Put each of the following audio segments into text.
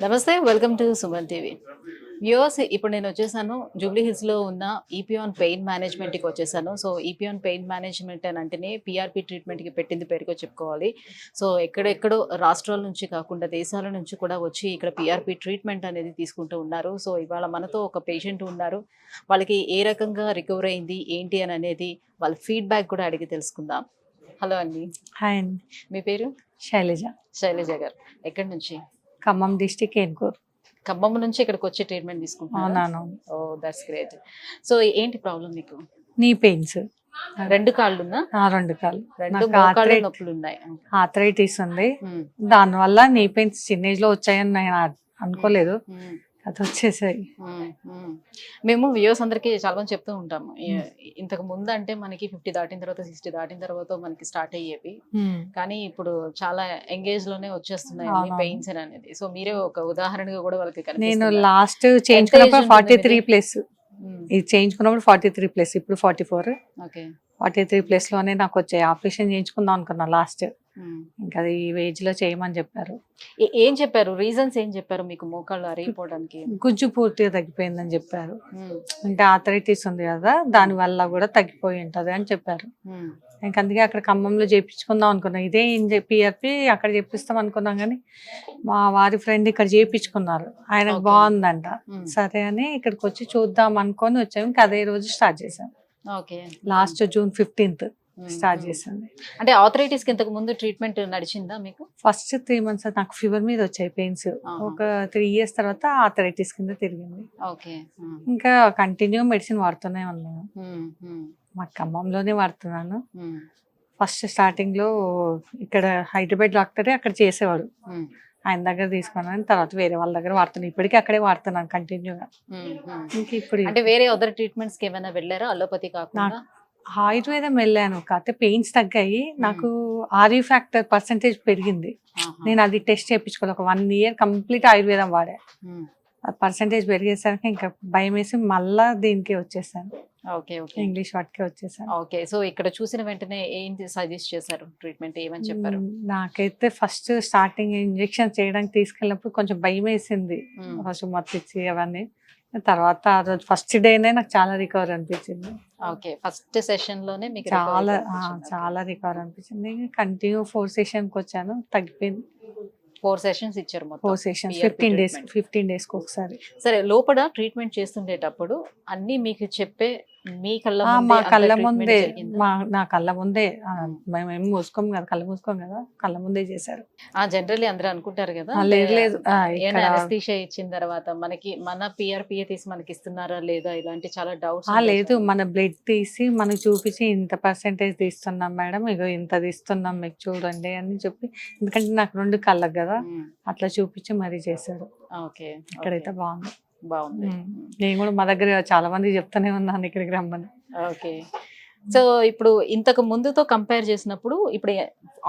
నమస్తే, welcome to Suman TV. Viewers, ఇప్పుడు నేను వచ్చేసాను జూబ్లీ హిల్స్లో ఉన్న ఈపియాన్ పెయిన్ మేనేజ్మెంట్కి వచ్చేసాను. సో ఈపియాన్ పెయిన్ మేనేజ్మెంట్ అని అంటేనే పిఆర్పి ట్రీట్మెంట్కి పెట్టింది పేరుగా చెప్పుకోవాలి. సో ఎక్కడెక్కడో రాష్ట్రాల నుంచి కాకుండా దేశాల నుంచి కూడా వచ్చి ఇక్కడ పిఆర్పి ట్రీట్మెంట్ అనేది తీసుకుంటూ ఉన్నారు. సో ఇవాళ మనతో ఒక పేషెంట్ ఉన్నారు. వాళ్ళకి ఏ రకంగా రికవర్ అయింది ఏంటి అని అనేది వాళ్ళ ఫీడ్బ్యాక్ కూడా అడిగి తెలుసుకుందాం. హలో అండి, హాయ్ అండి, మీ పేరు? శైలజ, శైలజ గారు. ఎక్కడి నుంచి? ఖమ్మం డిస్టిక్ ఏన్కూర్. ఖమ్మం నుంచి ఇక్కడికి వచ్చి ట్రీట్మెంట్ తీసుకుంటున్నాను. అవునాను. Oh that's great. సో ఏంటి ప్రాబ్లం మీకు? నీ పెయిన్స్, రెండు కాళ్ళు ఉన్నా? రెండు కాళ్ళు, రెండు మోకాళ్ళ నొప్పులు ఉన్నాయి. ఆర్థరైటిస్ ఉంది. దానివల్ల నీ పెయిన్స్ చిన్న ఏజ్ లో వచ్చాయని నేను అనుకోలేదు, అది వచ్చేసాయి. మేము వ్యూవర్స్ అందరికి చాలా మంది చెప్తూ ఉంటాము, ఇంతకు ముందు అంటే మనకి 50 దాటిన తర్వాత 60 దాటిన తర్వాత మనకి స్టార్ట్ అయ్యేవి, కానీ ఇప్పుడు చాలా ఎంగేజ్ లోనే వచ్చేస్తున్నాయి పెయిన్స్ అనేది. సో మీరే ఒక ఉదాహరణగా కూడా వాళ్ళకి నేను లాస్ట్ చేయించుకున్నప్పుడు 43+, ఇది చేయించుకున్నప్పుడు 43+, ఇప్పుడు 44. ఓకే, 43+ లోనే నాకు వచ్చాయి. ఆపరేషన్ చేయించుకుందాం అనుకున్నా లాస్ట్, ఇంకా అది ఈ ఏజ్ లో చేయమని చెప్పారు. ఏం చెప్పారు? రీజన్స్ ఏం చెప్పారు మీకు మోకాళ్ళు అరిగిపోవడానికి? గుజ్జు పూర్తిగా తగ్గిపోయిందని చెప్పారు. అంటే ఆర్థరైటిస్ ఉంది కదా, దాని వల్ల కూడా తగ్గిపోయి ఉంటది అని చెప్పారు. ఇంకా అందుకే అక్కడ ఖమ్మంలో చేయించుకుందాం అనుకున్నాం. ఇదే పిఆర్పి అక్కడ చేపిస్తాం అనుకున్నాం, కానీ మా వారి ఫ్రెండ్ ఇక్కడ చేయించుకున్నారు, ఆయనకు బాగుందంట. సరే అని ఇక్కడికి వచ్చి చూద్దాం అనుకొని వచ్చాము. ఇంకా అదే రోజు స్టార్ట్ చేసాం. లాస్ట్ June 15th స్టార్ట్ చేసింది. అంటే ఆర్థరైటిస్ కి ఇంతకు ముందు ట్రీట్మెంట్ నడిచిందా మీకు? ఫస్ట్ 3 months నాకు ఫీవర్ మీద వచ్చాయి పెయిన్స్. ఒక 3 years తర్వాత ఆర్థరైటిస్ కింద తిరిగింది. ఇంకా కంటిన్యూ మెడిసిన్ వాడుతూనే ఉన్నాను. మా ఖమ్మంలోనే వాడుతున్నాను. ఫస్ట్ స్టార్టింగ్ లో ఇక్కడ హైదరాబాద్ డాక్టరే అక్కడ చేసేవాడు, ఆయన దగ్గర తీసుకున్నాను. తర్వాత వేరే వాళ్ళ దగ్గర వాడుతున్నాను. ఇప్పటికీ అక్కడే వాడుతున్నాను కంటిన్యూగా. ఇంకా ఇప్పుడు అంటే వేరే అదర్ ట్రీట్మెంట్స్ కి ఏమైనా వెళ్ళారా అలోపతి కాకుండా? ఆయుర్వేదం వెళ్ళాను, కాకపోతే పెయిన్స్ తగ్గాయి. నాకు ఆర్యూ ఫ్యాక్టర్ పర్సెంటేజ్ పెరిగింది. నేను అది టెస్ట్ చేయించుకోవాలి. ఒక 1 year కంప్లీట్ ఆయుర్వేదం వాడా. పర్సెంటేజ్ పెరిగేసరికి ఇంకా భయం వేసి మళ్ళా దీనికి వచ్చేసాను. ఇంగ్లీష్ వాటికి వచ్చేసాను. ఓకే, సో ఇక్కడ చూసిన వెంటనే ఏంటి సజెస్ట్ చేశారు ట్రీట్మెంట్? ఏమని చెప్పారు? నాకైతే ఫస్ట్ స్టార్టింగ్ ఇంజెక్షన్ చేయడానికి తీసుకెళ్ళినప్పుడు కొంచెం భయం వేసింది, ఫస్ట్ మత్తిచ్చి అవన్నీ. తర్వాత ఆ రోజు ఫస్ట్ డేనే నాకు చాలా రికవర్ అనిపించింది. ఓకే, ఫస్ట్ సెషన్ లోనే మీకు చాలా రికవర్ అనిపించింది. కంటిన్యూ 4 sessions వచ్చాను, తగ్గిపోయింది. 4 sessions ఇచ్చారు మొత్తం? 4 sessions, 15 days ఒకసారి. సరే, లోపల ట్రీట్మెంట్ చేస్తుండేటప్పుడు అన్ని మీకు చెప్పే మీ మా కళ్ళ ముందే, నా కళ్ళ ముందే, మేము ఏం మూసుకోం కదా, కళ్ళు మూసుకోం కదా, కళ్ళ ముందే చేశారు. జనరల్లీ అందరూ అనుకుంటారు కదా, లేదు అనస్థీషియా ఇచ్చిన తర్వాత మనకి మన పిఆర్పిఏ తీసి మనకి ఇస్తున్నారా లేదా ఇలాంటి చాలా డౌట్స్. లేదు, మన బ్లడ్ తీసి మనకు చూపించి ఇంత పర్సెంటేజ్ తీస్తున్నాం మేడం, ఇగో ఇంత తీస్తున్నాం మీకు చూడండి అని చెప్పి, ఎందుకంటే నాకు 2 కళ్ళకు కదా, అట్లా చూపించి మరీ చేశారు. ఓకే, ఇక్కడైతే బాగుంది. నేను కూడా మా దగ్గర చాలా మంది చెప్తానే ఉన్నాను ఇక్కడికి రమ్మని. ఓకే, సో ఇప్పుడు ఇంతకు ముందుతో కంపేర్ చేసినప్పుడు ఇప్పుడు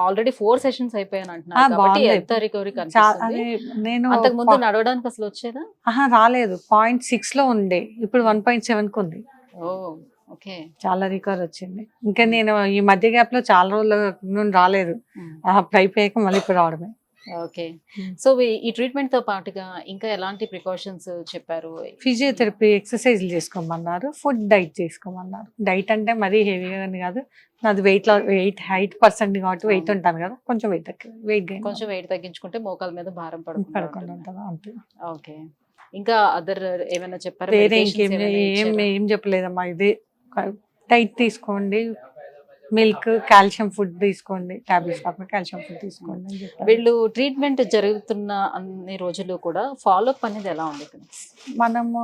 ఆల్రెడీ 4 sessions అయిపోయాను అంటున్నారు కాబట్టి ఎంత రికవరీ కనిపిస్తుంది? నేను అంతకు ముందు నడవడానికి అసలు వచ్చేదా? రాలేదు, 0.6 లో ఉండే, ఇప్పుడు 1.7 కు ఉంది. ఓకే, చాలా రికవర్ వచ్చింది. ఇంకా నేను ఈ మధ్య గ్యాప్ లో చాలా రోజుల నుండి రాలేదు, అప్పుడు అయిపోయాక మళ్ళీ ఇప్పుడు రావడమే. ఓకే, సో ఈ ట్రీట్మెంట్ తో పాటుగా ఇంకా ఎలాంటి ప్రికాషన్స్ చెప్పారు? ఫిజియోథెరపీ ఎక్సర్సైజ్లు చేసుకోమన్నారు, ఫుడ్ డైట్ చేసుకోమన్నారు. డైట్ అంటే మరీ హెవీగా కాదు, నాది హైట్ పర్సెంట్ కాబట్టి వెయిట్ ఉంటాను కదా, కొంచెం వెయిట్ తగ్గించుకుంటే మోకాల మీద భారం పడకుండా ఉంటుంది అంతే. ఓకే, ఇంకా అదర్ ఏమైనా చెప్పారు? వేరే ఏం చెప్పలేదమ్మా, ఇదే డైట్ తీసుకోండి, మిల్క్, కాల్షియం ఫుడ్ తీసుకోండి, టాబ్లెట్స్ కాకుండా కాల్షియం ఫుడ్ తీసుకోండి. వీళ్ళు ట్రీట్మెంట్ జరుగుతున్న అన్ని రోజులు కూడా ఫాలో అప్ అనేది ఎలా ఉంది? మనము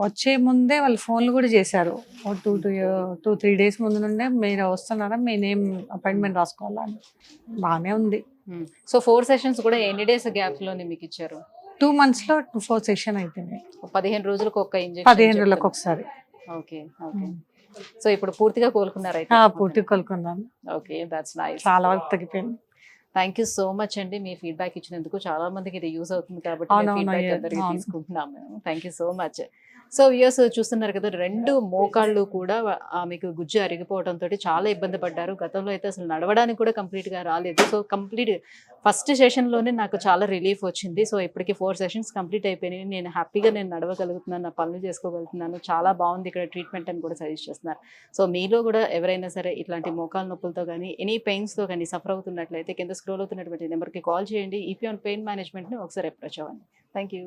వచ్చే ముందే వాళ్ళు ఫోన్లు కూడా చేశారు, 2-3 days ముందు నుండే మీరు వస్తున్నారా, మీ నేమ్ అపాయింట్మెంట్ రాసుకోవాలని. బాగానే ఉంది. సో 4 sessions కూడా ఎన్ని డేస్ గ్యాప్ లోనే మీకు ఇచ్చారు? 2 months లో 4 sessions అయిపోయినాయి. 15 రోజులకు ఒక ఇంజెక్షన్? 15 రోజులకు ఒకసారి. ఓకే, సో ఇప్పుడు పూర్తిగా కోలుకున్నారు అయితే? పూర్తిగా కోలుకున్నాను. Okay, that's nice. చాలా వరకు తగ్గిపోయింది. థ్యాంక్ యూ సో మచ్ అండి, మీ ఫీడ్బ్యాక్ ఇచ్చినందుకు. చాలా మందికి ఇది యూజ్ అవుతుంది కాబట్టి తీసుకుంటున్నాము. Thank you so much. So viewers చూస్తున్నారు కదా, 2 మోకాళ్ళు కూడా ఆమెకు గుజ్జు అరిగిపోవడంతో చాలా ఇబ్బంది పడ్డారు. గతంలో అయితే అసలు నడవడానికి కూడా కంప్లీట్గా రాలేదు. సో కంప్లీట్ ఫస్ట్ సెషన్లోనే నాకు చాలా రిలీఫ్ వచ్చింది. సో ఇప్పటికి 4 సెషన్స్ కంప్లీట్ అయిపోయినాయి. నేను హ్యాపీగా నడవగలుగుతున్నాను, నా పనులు చేసుకోగలుగుతున్నాను, చాలా బాగుంది ఇక్కడ ట్రీట్మెంట్ అని కూడా సజెస్ట్ చేస్తున్నారు. సో మీలో కూడా ఎవరైనా సరే ఇట్లాంటి మోకాళ్ళ నొప్పులతో కానీ ఎనీ పెయిన్స్తో కానీ సఫర్ అవుతున్నట్లయితే కింద స్క్రోల్ అవుతున్నటువంటి నెంబర్కి కాల్ చేయండి. ఈపీఆన్ పెయిన్ మేనేజ్మెంట్ని ఒకసారి అప్రోచ్ అవ్వండి. Thank you.